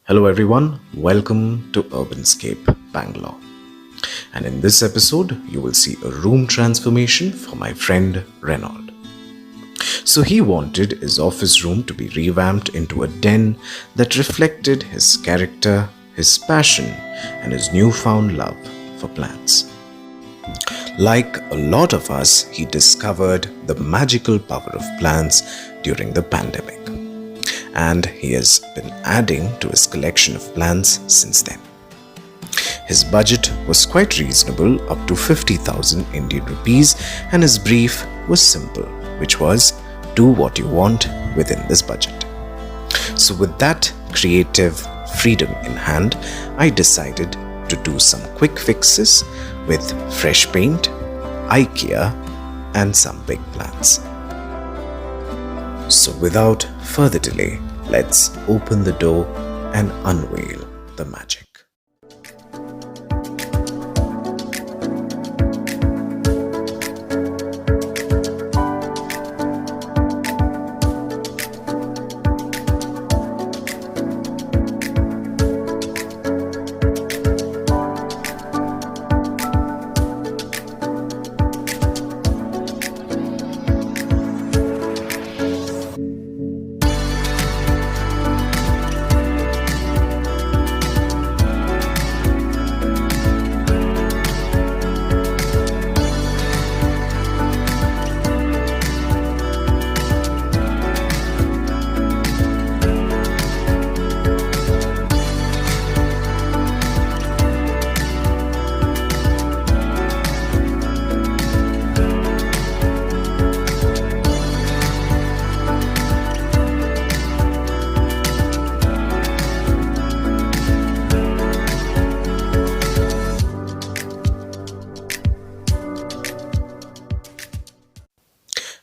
Hello everyone, welcome to Urbanscape, Bangalore. And in this episode, you will see a room transformation for my friend Renold. So he wanted his office room to be revamped into a den that reflected his character, his passion, and his newfound love for plants. Like a lot of us, he discovered the magical power of plants during the pandemic. And he has been adding to his collection of plants since then. His budget was quite reasonable, up to 50,000 Indian rupees, and his brief was simple, which was do what you want within this budget. So with that creative freedom in hand, I decided to do some quick fixes with fresh paint, IKEA, and some big plants. So without further delay, let's open the door and unveil the magic.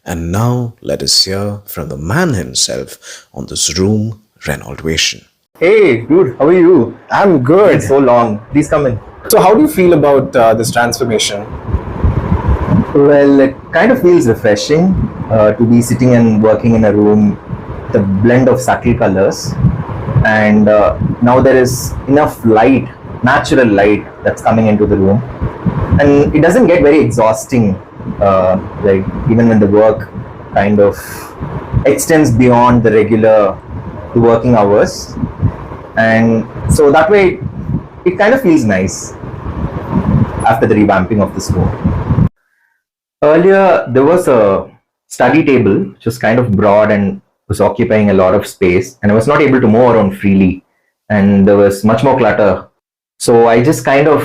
And now let us hear from the man himself on this room renovation. Hey, dude, how are you? I'm good. It's so long. Please come in. So how do you feel about this transformation? Well, it kind of feels refreshing to be sitting and working in a room with a blend of subtle colors. And now there is enough light, natural light that's coming into the room. And it doesn't get very exhausting, like even when the work kind of extends beyond the regular working hours. And so that way, it kind of feels nice after the revamping of this room. Earlier, there was a study table which was kind of broad and was occupying a lot of space, and I was not able to move around freely, and there was much more clutter. So I just kind of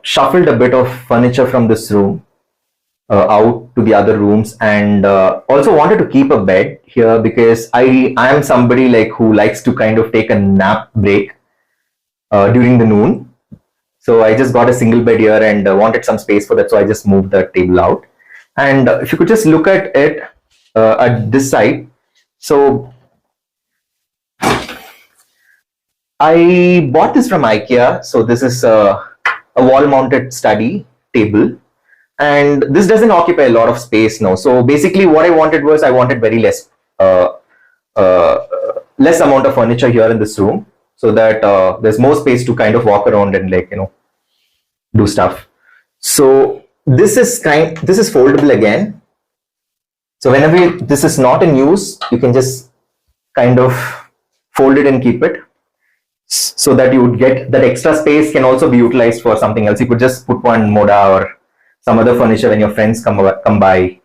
shuffled a bit of furniture from this room out to the other rooms, and also wanted to keep a bed here because I am somebody like who likes to kind of take a nap break during the noon. So I just got a single bed here and wanted some space for that, so I just moved the table out. And if you could just look at it at this side, so I bought this from IKEA. So this is a wall-mounted study table, and this doesn't occupy a lot of space now. So basically, what I wanted was I wanted very less amount of furniture here in this room, so that there's more space to kind of walk around and do stuff. So this is foldable again. So whenever this is not in use, you can just kind of fold it and keep it, so that you would get that extra space can also be utilized for something else. You could just put one moda or some other furniture when your friends come by,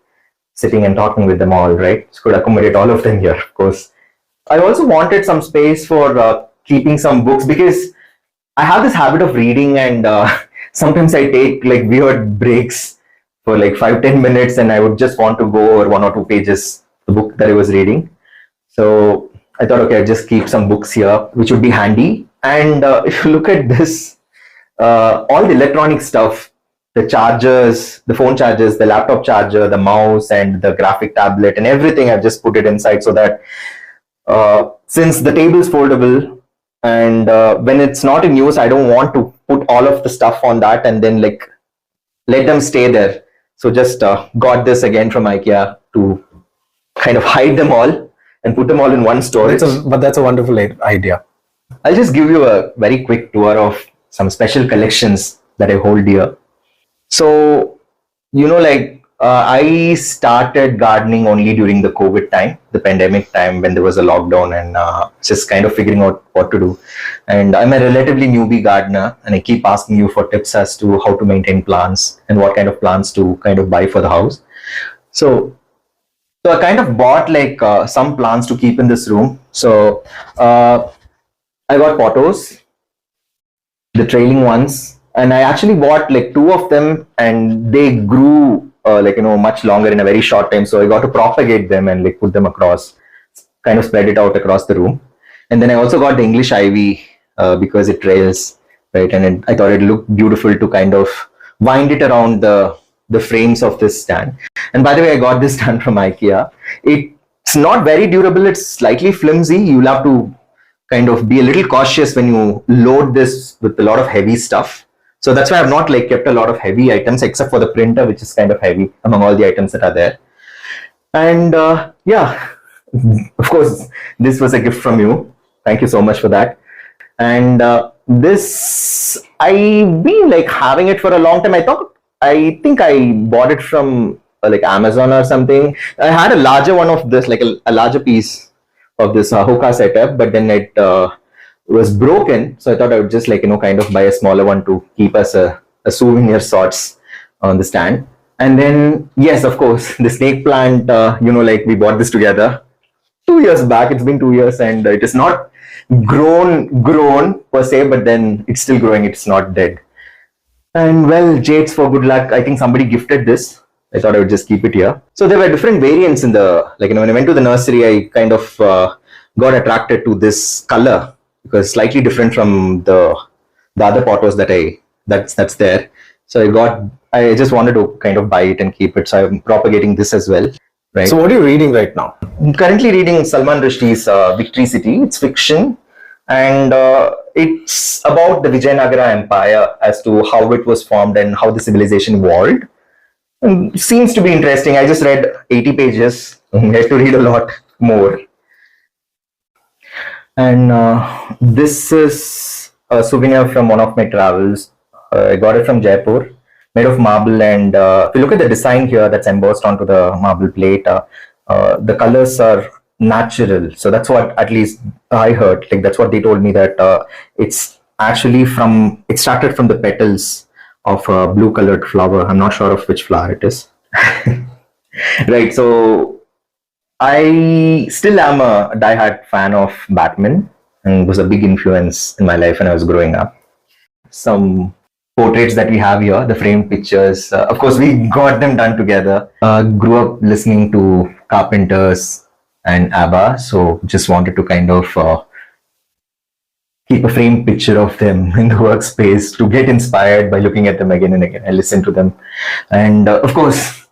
sitting and talking with them all, right? So could accommodate all of them here, of course. I also wanted some space for keeping some books because I have this habit of reading, and sometimes I take like weird breaks for like 5-10 minutes, and I would just want to go over 1 or 2 pages the book that I was reading. So I thought, okay, I'll just keep some books here, which would be handy. And if you look at this, all the electronic stuff, the chargers, the phone chargers, the laptop charger, the mouse, and the graphic tablet, and everything, I've just put it inside so that since the table is foldable, and when it's not in use, I don't want to put all of the stuff on that and then like let them stay there. So just got this again from IKEA to kind of hide them all and put them all in one storage. But that's a wonderful idea. I'll just give you a very quick tour of some special collections that I hold here. So, I started gardening only during the COVID time, the pandemic time when there was a lockdown and just kind of figuring out what to do. And I'm a relatively newbie gardener, and I keep asking you for tips as to how to maintain plants and what kind of plants to kind of buy for the house. So, so I kind of bought like some plants to keep in this room. So, I got potos, the trailing ones, and I actually bought like two of them, and they grew much longer in a very short time. So I got to propagate them and like put them across, kind of spread it out across the room. And then I also got the English ivy because it trails, right? And I thought it looked beautiful to kind of wind it around the frames of this stand. And by the way, I got this stand from IKEA. It's not very durable. It's slightly flimsy. You'll have to kind of be a little cautious when you load this with a lot of heavy stuff. So that's why I've not like kept a lot of heavy items except for the printer, which is kind of heavy among all the items that are there. And yeah, of course, this was a gift from you. Thank you so much for that. And this, I've been like having it for a long time. I think I bought it from like Amazon or something. I had a larger one of this, like a larger piece of this hookah setup, but then it was broken. So I thought I would just kind of buy a smaller one to keep as a souvenir sorts on the stand. And then, yes, of course, the snake plant, we bought this together 2 years back. It's been 2 years and it is not grown per se, but then it's still growing. It's not dead. And well, jades for good luck. I think somebody gifted this. I thought I would just keep it here. So there were different variants in the, when I went to the nursery, I kind of got attracted to this color because it's slightly different from the other potos that's there. So I just wanted to kind of buy it and keep it. So I'm propagating this as well. Right. So what are you reading right now? I'm currently reading Salman Rushdie's Victory City. It's fiction. And it's about the Vijayanagara Empire as to how it was formed and how the civilization evolved. And seems to be interesting. I just read 80 pages. I have to read a lot more. And this is a souvenir from one of my travels. I got it from Jaipur, made of marble. And if you look at the design here that's embossed onto the marble plate, the colors are natural. So that's what at least I heard. Like that's what they told me, that it's actually extracted from the petals of a blue colored flower. I'm not sure of which flower it is. Right. So I still am a diehard fan of Batman and was a big influence in my life when I was growing up. Some portraits that we have here, the framed pictures, of course, we got them done together. Grew up listening to Carpenters and ABBA, so just wanted to kind of keep a framed picture of them in the workspace to get inspired by looking at them again and again. I listen to them. And of course,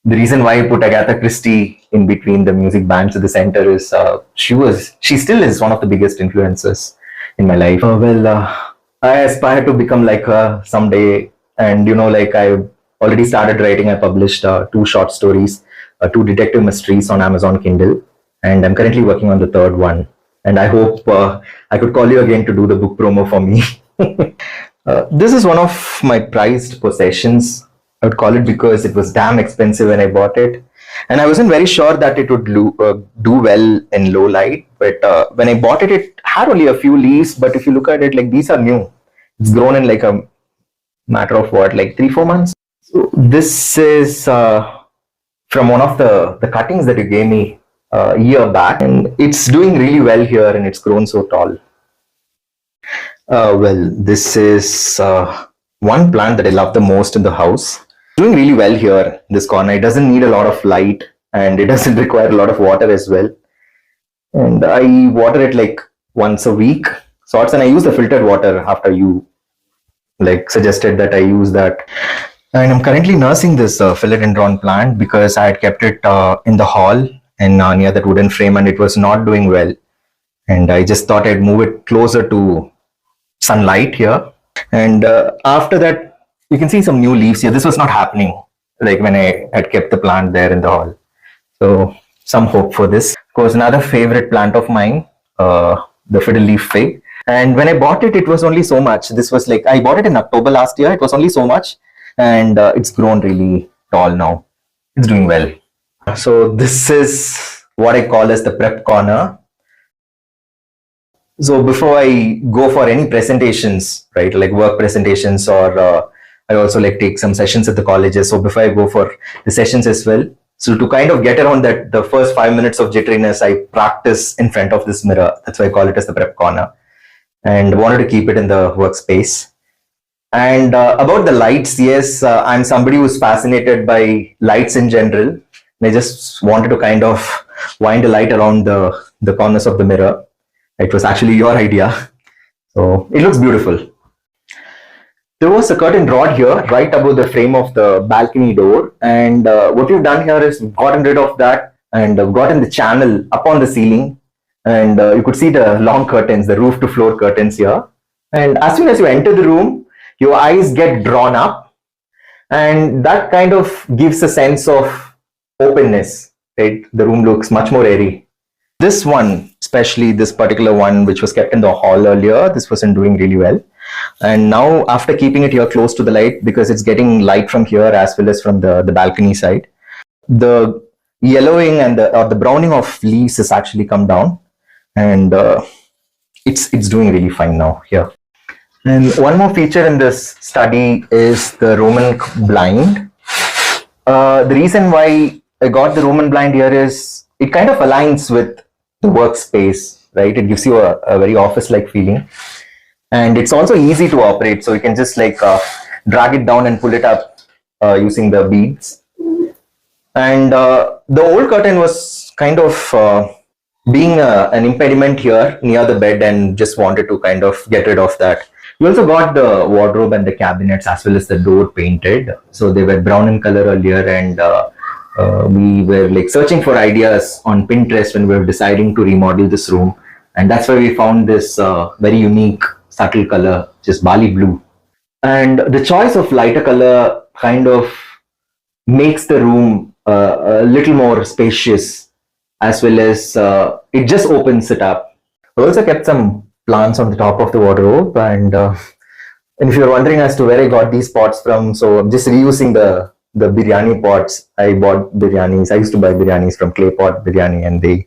the reason why I put Agatha Christie in between the music bands at the center is she still is one of the biggest influences in my life. I aspire to become like her someday. And I already started writing. I published 2 short stories, 2 detective mysteries on Amazon Kindle. And I'm currently working on the 3rd one. And I hope I could call you again to do the book promo for me. This is one of my prized possessions. I would call it because it was damn expensive when I bought it. And I wasn't very sure that it would do well in low light. But when I bought it, it had only a few leaves. But if you look at it, like these are new. It's grown in like a matter of 3-4 months. So this is from one of the cuttings that you gave me a year back. And it's doing really well here and it's grown so tall. This is one plant that I love the most in the house. Doing really well here in this corner. It doesn't need a lot of light and it doesn't require a lot of water as well. And I water it like once a week sorts, and I use the filtered water after you suggested that I use that. And I'm currently nursing this philodendron plant because I had kept it in the hall and near that wooden frame, and it was not doing well. And I just thought I'd move it closer to sunlight here. And after that, you can see some new leaves here. This was not happening when I had kept the plant there in the hall. So some hope for this. Of course, another favorite plant of mine, the fiddle leaf fig. And when I bought it, it was only so much. This was like, I bought it in October last year. It was only so much. And it's grown really tall now. It's doing well. So this is what I call as the prep corner. So before I go for any presentations, right, like work presentations, or I also like take some sessions at the colleges. So before I go for the sessions as well, so to kind of get around that, the first 5 minutes of jitteriness, I practice in front of this mirror. That's why I call it as the prep corner, and wanted to keep it in the workspace. And about the lights, yes, I'm somebody who's fascinated by lights in general. And I just wanted to kind of wind a light around the corners of the mirror. It was actually your idea. So it looks beautiful. There was a curtain rod here right above the frame of the balcony door. And what we've done here is gotten rid of that and gotten the channel up on the ceiling. And you could see the long curtains, the roof to floor curtains here. And as soon as you enter the room, your eyes get drawn up. And that kind of gives a sense of openness, right? The room looks much more airy. This one, especially this particular one, which was kept in the hall earlier, this wasn't doing really well. And now after keeping it here close to the light, because it's getting light from here as well as from the balcony side, the yellowing and the browning of leaves has actually come down. And it's doing really fine now here. And one more feature in this study is the Roman blind. The reason why I got the Roman blind here is it kind of aligns with the workspace, right? It gives you a very office-like feeling. And it's also easy to operate. So you can just like drag it down and pull it up using the beads. And the old curtain was kind of being an impediment here near the bed, and just wanted to kind of get rid of that. We also got the wardrobe and the cabinets as well as the door painted. So they were brown in color earlier, and we were like searching for ideas on Pinterest when we were deciding to remodel this room. And that's where we found this very unique, subtle color, just barley blue. And the choice of lighter color kind of makes the room a little more spacious, as well as it just opens it up. I also kept some plants on the top of the wardrobe, and if you're wondering as to where I got these pots from, so I'm just reusing the biryani pots. I bought biryanis. I used to buy biryanis from clay pot biryani, and they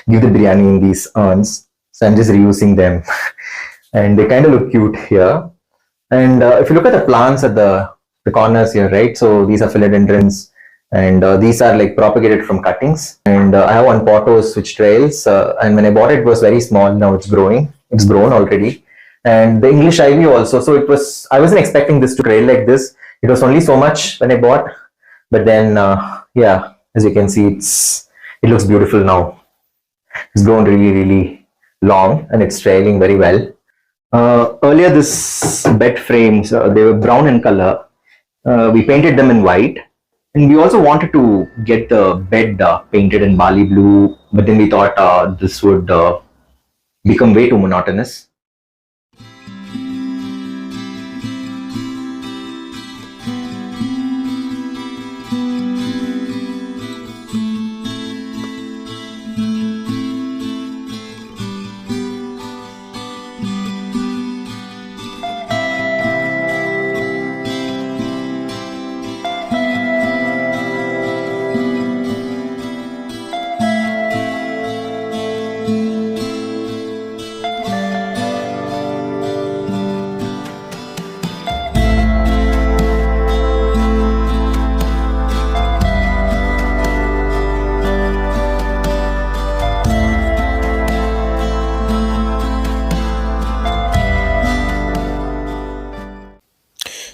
give the biryani in these urns. So I'm just reusing them, and they kind of look cute here. And if you look at the plants at the corners here, right? So these are philodendrons, and these are like propagated from cuttings. And I have one pothos which trails, and when I bought it, it was very small. Now it's growing. It's grown already. And the English ivy also. So it was, I wasn't expecting this to trail like this. It was only so much when I bought, but then yeah, as you can see, it looks beautiful now. It's grown really, really long, and it's trailing very well. Earlier, this bed frames, they were brown in color. We painted them in white. And we also wanted to get the bed painted in barley blue, but then we thought this would become way too monotonous.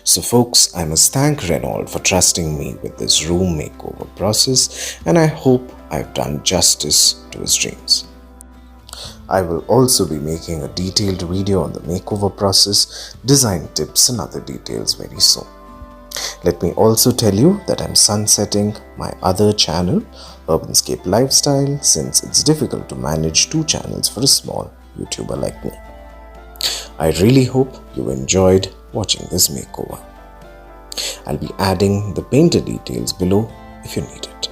So folks, I must thank Renold for trusting me with this room makeover process, and I hope I've done justice to his dreams. I will also be making a detailed video on the makeover process, design tips and other details very soon. Let me also tell you that I'm sunsetting my other channel, Urbanscape Lifestyle, since it's difficult to manage two channels for a small YouTuber like me. I really hope you enjoyed watching this makeover. I'll be adding the painter details below if you need it.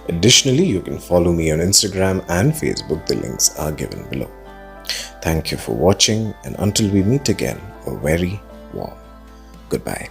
Additionally, you can follow me on Instagram and Facebook. The links are given below. Thank you for watching, and until we meet again, a very warm goodbye.